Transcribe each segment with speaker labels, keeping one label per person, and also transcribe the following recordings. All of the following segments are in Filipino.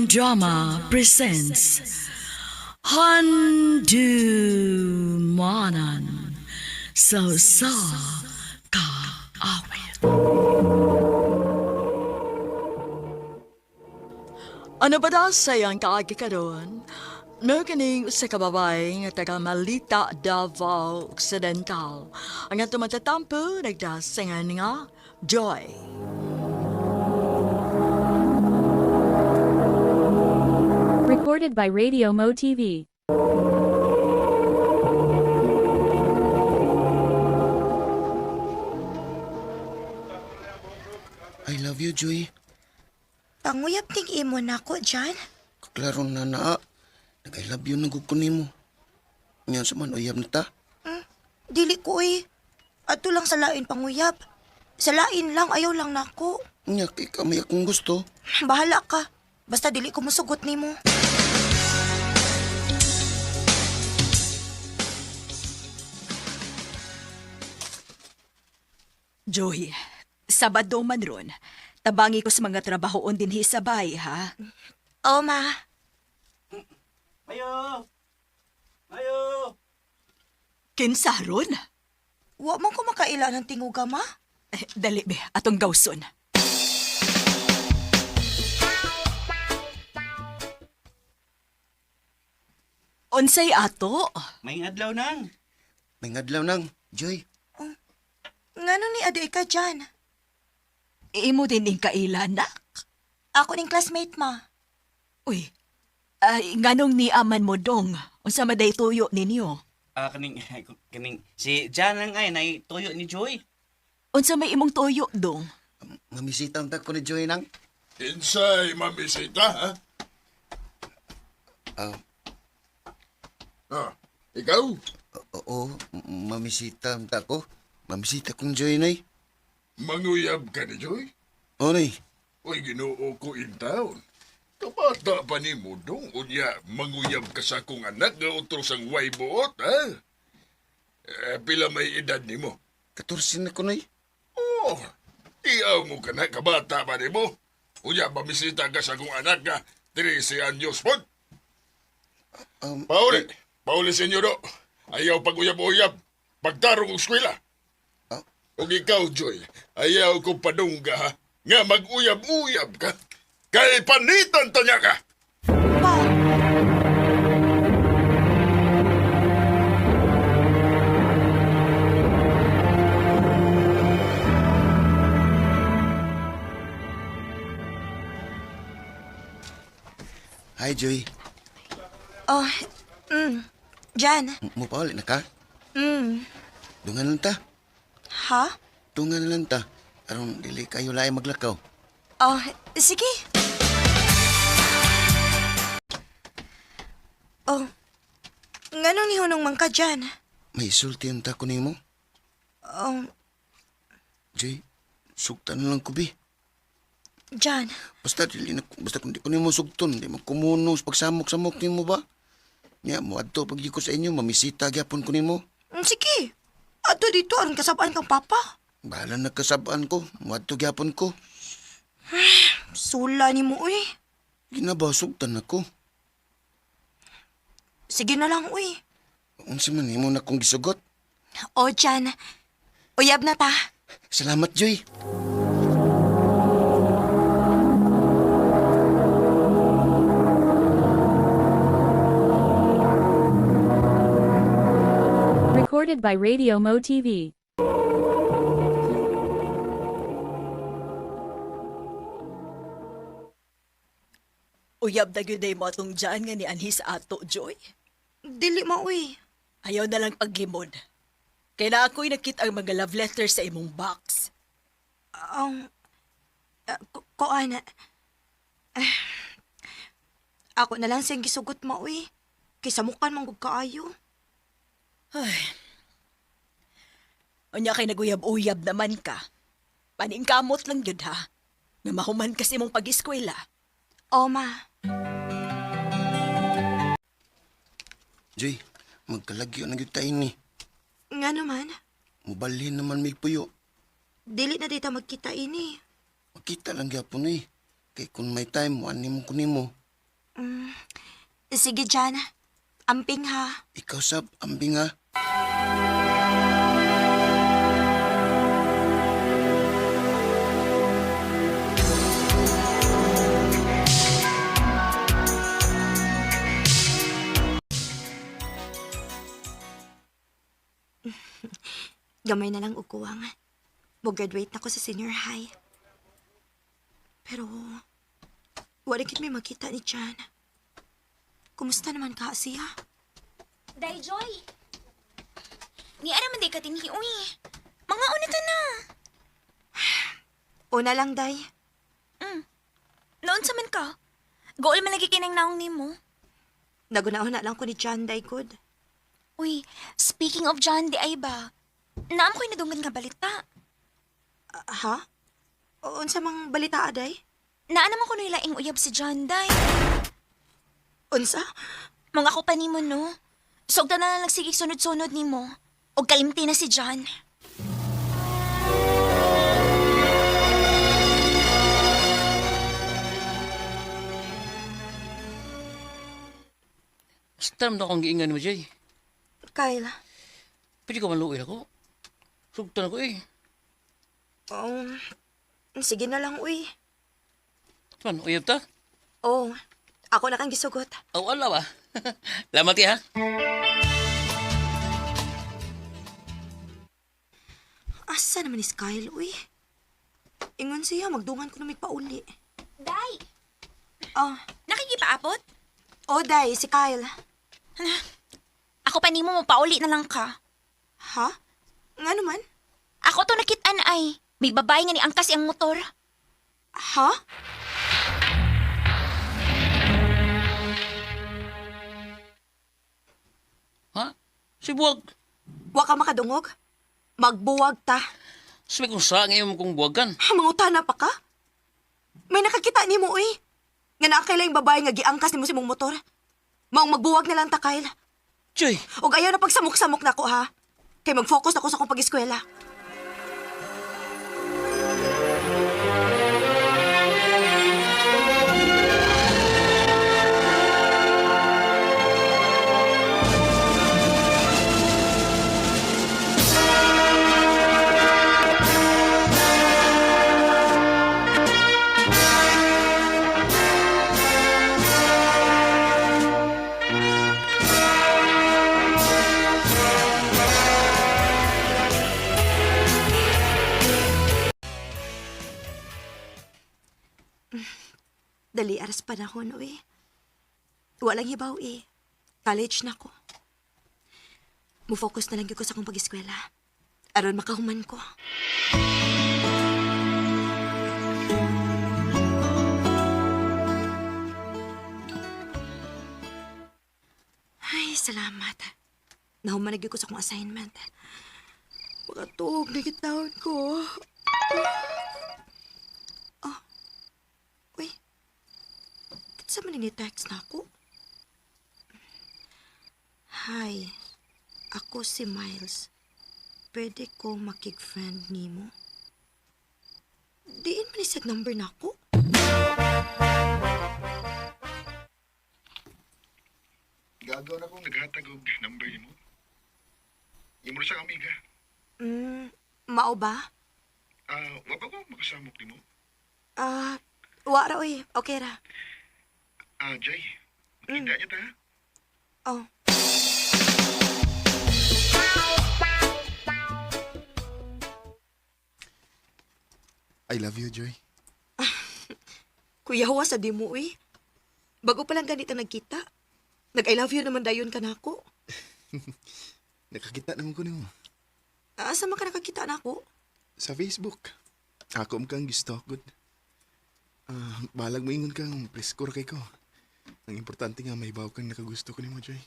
Speaker 1: Drama presents Handumanan sa kaawit. Ano ba daw sayang kaagikaroon? No kining sa kababay nga taga Malita, Davao Occidental. Ang atong matatampo nagdasingan nga Joy.
Speaker 2: Recorded by Radio Mo TV.
Speaker 3: I love you, Joy.
Speaker 4: Panguyap ting imo na ko, Jan.
Speaker 3: Kaklaro na naa. Nag-I love you nagkukunin mo. Ngayon sa man, uyab na ta.
Speaker 4: Dili ko Ato lang sa lain panguyap. Sa lain lang, ayaw lang nako.
Speaker 3: Nyak, ikaw may akong gusto.
Speaker 4: Bahala ka. Basta dili ko musugot nimo.
Speaker 5: Joy, Sabado man ron, tabangi ko sa mga trabahoon din hisabay, ha?
Speaker 4: Oo, ma.
Speaker 6: Ayo! Ayo!
Speaker 5: Kinsa ron?
Speaker 4: Wa man ko makaila ng tinguga, ma.
Speaker 5: Dali be, atong gawson. Unsay ato?
Speaker 6: May adlaw nang.
Speaker 3: May ngadlaw nang, Joy.
Speaker 4: Ngano ni aday ka, Jan?
Speaker 5: Imo din ning kaila, nak?
Speaker 4: Ako ning classmate, ma.
Speaker 5: Uy, ay, nganong ni aman mo dong? Unsa maday tuyo ninyo?
Speaker 6: Kaning, si Jan lang ay tuyo ni Joy.
Speaker 5: Unsa may imong tuyo dong?
Speaker 3: Mamisita ang ko ni Joy nang.
Speaker 7: Insay, mamisita, ha? Ikaw?
Speaker 3: Oo, mamisita ang ko. Mamisita kong Joy, nay.
Speaker 7: Manguyab ka ni Joy?
Speaker 3: O, nay.
Speaker 7: Uy, ginoo ko in town. Kabata pa ni mo dong, unya, manguyab ka sa akong anak nga utros ang way buot, ha? Pila may edad ni mo?
Speaker 3: 14 na ko, nay.
Speaker 7: Oh, iyaw mo ka na, kabata pa ni mo. Unya, mamisita ka sa akong anak nga 13 anyos po. Pauli, senyoro. Ayaw pag-uyab-uyab. Pagtarong og eskwela. O ikaw, Joy, ayaw ko padungga, ha? Nga mag-uyab-uyab ka. Kay panitan tanya ka.
Speaker 4: Pa.
Speaker 3: Hi, Joy.
Speaker 4: Oh, Jan.
Speaker 3: Mupauli na ka?
Speaker 4: Mm.
Speaker 3: Dungan lang ta.
Speaker 4: Ha?
Speaker 3: Dungan lang ta. Aron dili kayo laay maglakaw.
Speaker 4: Oh, sige. Oh, ngano ni hunong man ka, Jan?
Speaker 3: May isulti ang ta ko nimo.
Speaker 4: Oh,
Speaker 3: Joy, sugtan na lang ko, bi.
Speaker 4: Jan.
Speaker 3: Basta kung di ko nimo sugton, di mo kumunos pagsamok-samok nimo ba? Nya mo adto pag ko sa inyo, mamisita gyapon ko nimo.
Speaker 4: Sige. Ato dito, aron kasabaan kang papa.
Speaker 3: Bahala nagkasabaan ko, mo adto gyapon ko.
Speaker 4: Sula ni mo,
Speaker 3: Ginabasugtan ako.
Speaker 4: Sige na lang,
Speaker 3: Unsa man nimo na kong gisugot?
Speaker 4: O, Jan. Uyab na ta.
Speaker 3: Salamat, Joy.
Speaker 2: Recorded by Radio Mo TV.
Speaker 5: Uyab na gyud mo atong dyan nga ni anhis ato, Joy.
Speaker 4: Dili mo,
Speaker 5: Ayaw na lang paghimod. Kaya na ako'y nakita ang mga love letter sa imong box.
Speaker 4: Kuan. Ako na lang siyang gisugot mo, Kaysa mukan manggug kaayo.
Speaker 5: Unya kay naguyab-uyab naman ka. Paning kamot lang yun, ha? Nga mahuman kasi mong pag-eskwela.
Speaker 4: O, ma.
Speaker 3: Joy, magkalagyo na gyud tayo ni.
Speaker 4: Nga naman.
Speaker 3: Mubalhin naman may puyo.
Speaker 4: Dili na dita magkita ini.
Speaker 3: Makita lang gyapon eh. Kay kung may time, mo ani mo kunin mo.
Speaker 4: Sige, Jan. Amping ha.
Speaker 3: Ikaw sab, ambing ha.
Speaker 4: Gamay na lang ukuwang. Mo-graduate na ako sa senior high. Pero, wala kit may makita ni Jan. Kumusta naman ka siya?
Speaker 8: Day, Joy. Ni ara man day ka tinhi, uy. Mga unita na.
Speaker 4: Una lang, Day.
Speaker 8: Noon sa man ka. Goal man lagi kinang naong nimo.
Speaker 4: Naguna-una lang ko ni Jan, Day, good.
Speaker 8: Uy, speaking of John, di ay ba? Naam ko'y nadunggan nga balita.
Speaker 4: Ha? Unsa mang balita, Day?
Speaker 8: Naa naman ko nilaing uyab si John, day.
Speaker 4: Unsa?
Speaker 8: Mga ko pa nimo, no? Sugda na lang nagsigig sunod-sunod nimo. Og kalimti na si John.
Speaker 9: Stam na akong giingan mo, Jay.
Speaker 4: Kyle,
Speaker 9: Pwede ka maluoy ako. Sugtan ako eh.
Speaker 4: um, sige na lang, uy.
Speaker 9: Man, uyab ta?
Speaker 4: Oh, ako na kang gisugot.
Speaker 9: Aw, ala ba? Lamat ya, ha?
Speaker 4: Asa naman ni Kyle, uy? Ingon siya, magdungan ko na may pauli.
Speaker 8: Day,
Speaker 4: Oh,
Speaker 8: nakikipaabot?
Speaker 4: oh, Day, si Kyle.
Speaker 8: Ako pa nimo mapauli na lang ka.
Speaker 4: Ha? Nga naman?
Speaker 8: Ako to nakitaan ay. May babae nga ni angkas iyang motor.
Speaker 4: Ha?
Speaker 9: Ha? Si Buwag.
Speaker 4: Wa ka makadungog? Magbuwag ta.
Speaker 9: Sabi kong sa ngayon kong buwagan.
Speaker 4: Ha, mangutana pa ka? May nakakita ni mo, uy. Nga nakakaila yung babae nga giangkas ni mo si mong motor. Maong magbuwag na lang ta, Kyle.
Speaker 9: Jay,
Speaker 4: Og ayaw na pagsamok-samok na ko, ha? Kay mag-focus ako sa akong pag-eskwela. Dali aras panahon, uy. Walang hibaw, eh. College na ko. Mufocus na lang gyud ko sa akong pag-eskwela. Aron makahuman ko. Ay, salamat. Nahuman na gyud ko sa akong assignment. Makatuog na kitawon ko. Uy, sa man ni-text na ako? Hi, ako si Miles. Pwede ko makig-friend nimo? Diin man isag number na ako?
Speaker 7: Gagaw na kong naghatag og number mo. Imo na sa amiga.
Speaker 4: Mao ba?
Speaker 7: Wa ba ko makasamok nimo?
Speaker 4: Wa ra, uy. Okay ra.
Speaker 7: Jay. Makita niya ta. Ha?
Speaker 4: Oh.
Speaker 3: I love you, Joy.
Speaker 4: Kuya Hawa sa di mo, uy. Bago pa lang ganito nagkita. Nag-I love you naman dayon ka na ako.
Speaker 10: Nakakita naman ko nimo.
Speaker 4: Asa man ka nakakita na ako?
Speaker 10: Sa Facebook. Ako kang gusto, good. Balag mo ingon kang preskor kay ko. Ang importante nga may baw kang nakagusto ko nimo, Joy.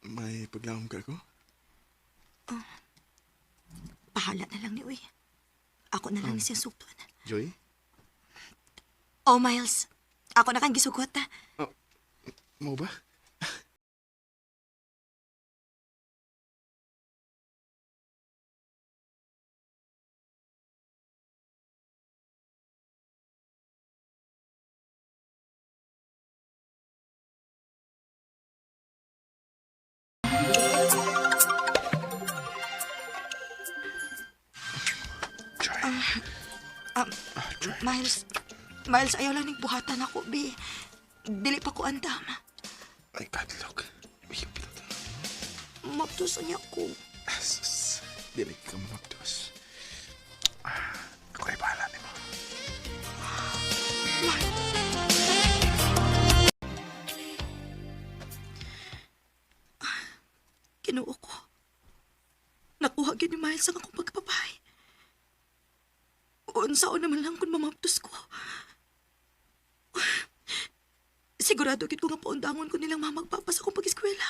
Speaker 10: May paglawom ka ko?
Speaker 4: Bahala na lang ni uy. Ako na lang siya sugton.
Speaker 10: Joy?
Speaker 4: Oh, Miles. Ako na kang gisugot.
Speaker 10: Mo ba?
Speaker 4: Miles, ayaw lang ning buhatan ako, be. Dili pa ko andam.
Speaker 10: Ay, kadlok. Ihip na to.
Speaker 4: Maptusan niya ko.
Speaker 10: Sus, dili ka mamagdos. Ako ay bahala ni mo.
Speaker 4: Kinuo ko. Nakuha gyud ni Miles ang akong pagpapay. Unsaon naman lang kung mamaptos ko. Sigurado gyud ko nga paundangon ko nilang mamagpapas akong pag-eskwela.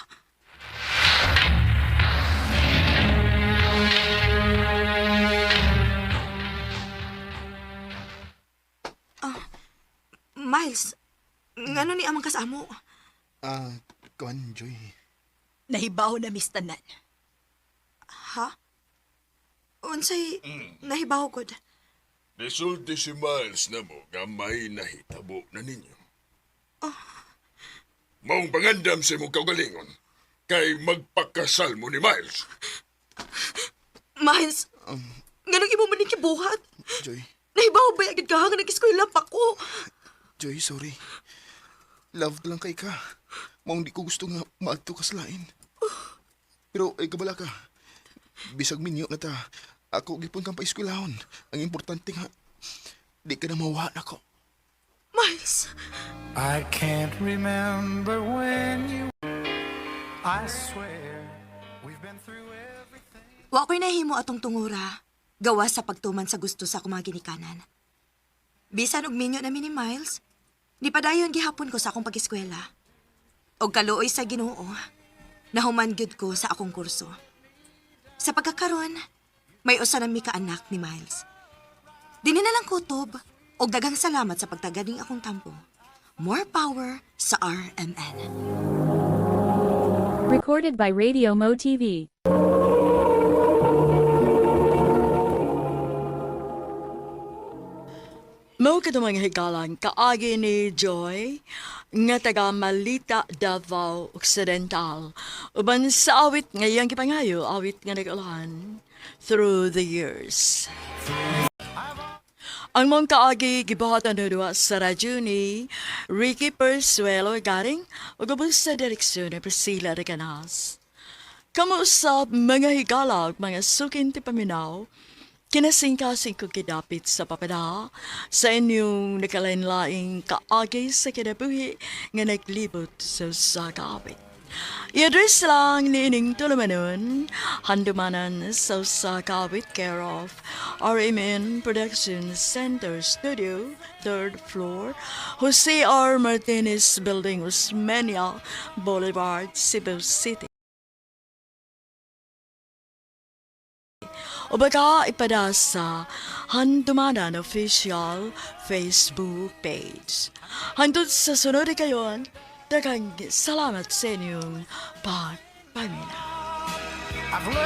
Speaker 4: Miles, ngano ni amang kasamo?
Speaker 10: Kuan, Joy.
Speaker 5: Nahibaw na mistanan.
Speaker 4: Ha? Unsay nahibaw gud?
Speaker 7: Resulti si Miles na mo nga may nahitabo na ninyo. Maong pangandam sa imong kaugalingon kay magpakasal mo ni Miles.
Speaker 4: Miles, nganong imo man kibuhat?
Speaker 10: Joy.
Speaker 4: Nahibaw ba agad ka nga nag-eskwela pa ko?
Speaker 10: Joy, sorry. Love lang kay ka. Maong di ko gusto nga maadto ka sa lain. Pero ay kabala ka. Bisag minyo nga ta. Ako gipon kang paiskwelahon. Ang importante nga, di ka na mawa na ko.
Speaker 4: Miles,
Speaker 11: I can't remember when you. I swear we've been through everything.
Speaker 4: wa ko'y nahimo atong tungura. Gawa sa pagtuman sa gusto sa akong mga ginikanan. Bisan og minyo namin ni Miles, di pa dayon gihapon ko sa akong pag-eskwela. Og kaluoy sa Ginoo, nahuman gyud ko sa akong kurso. Sa pagkakaron, may usa na mi ka anak ni Miles. Dini na lang kutob og daghang salamat sa pagtaganing akong tampo. More power sa RMN.
Speaker 2: Recorded by Radio Mo TV.
Speaker 1: Mao ka mga higalan, kaagi ni Joy, nga taga Malita, Davao Occidental. Uban sa awit ngayang kipangayo, awit nga nag-alahan, Through the Years. Ang mong kaagi gibuhatan na sa radyo ni Ricky Persuelo garing o gabos sa direksyon ni Priscilla Reganas. Kamuusap mga higala ug mga sukin ti paminaw, kinasingkasing ko kidapit sa papada sa inyong nakalain-laing kaagi sa kinabuhi nga naglibot sa sakawit. I-address lang ni ining tulumanon, handumanan sa sakawit care of RMN Production Center Studio, 3rd floor, Jose R. Martinez Building, Osmeña Boulevard, Cebu City. O baka ipada sa Handumanan Official Facebook page. Handod sa sunod kayon, daghang salamat sa inyong pagpamina.